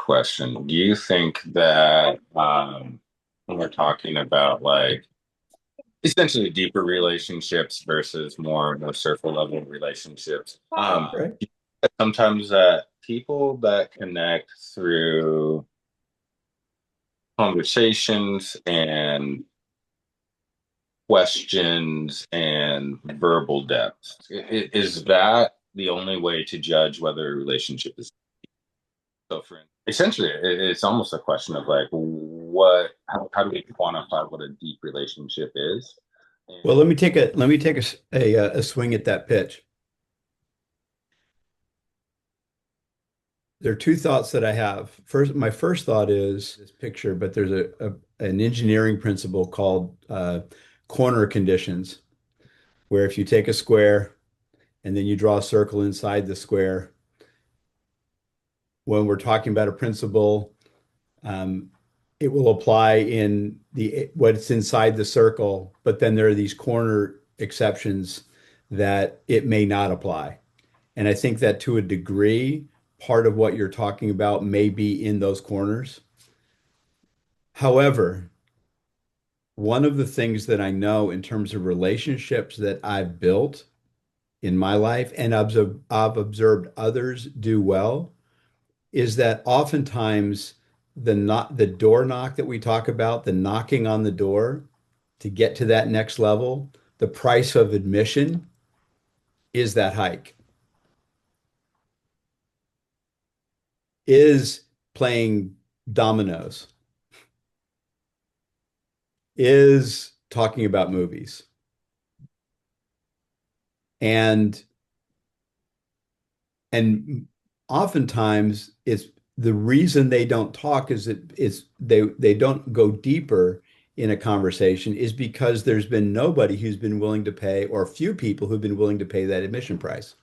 question. Do you think that when we're talking about like essentially deeper relationships versus more surface level relationships, Right. sometimes people that connect through conversations and questions and verbal depth, is that the only way to judge whether a relationship is so for essentially, it's almost a question of like, how do we quantify what a deep relationship is? Well, And let me take a swing at that pitch. There are two thoughts that I have. First, my first thought is this picture, but there's an engineering principle called corner conditions, where if you take a square and then you draw a circle inside the square, when we're talking about a principle, um, it will apply in the what's inside the circle, but then there are these corner exceptions that it may not apply. And I think that to a degree, part of what you're talking about may be in those corners. However, one of the things that I know in terms of relationships that I've built in my life and I've observed others do well is that oftentimes the door knock that we talk about, the knocking on the door to get to that next level, the price of admission is that hike, is playing dominoes, is talking about movies. And and oftentimes it's the reason they don't talk is that they don't go deeper in a conversation is because there's been nobody who's been willing to pay or few people who've been willing to pay that admission price.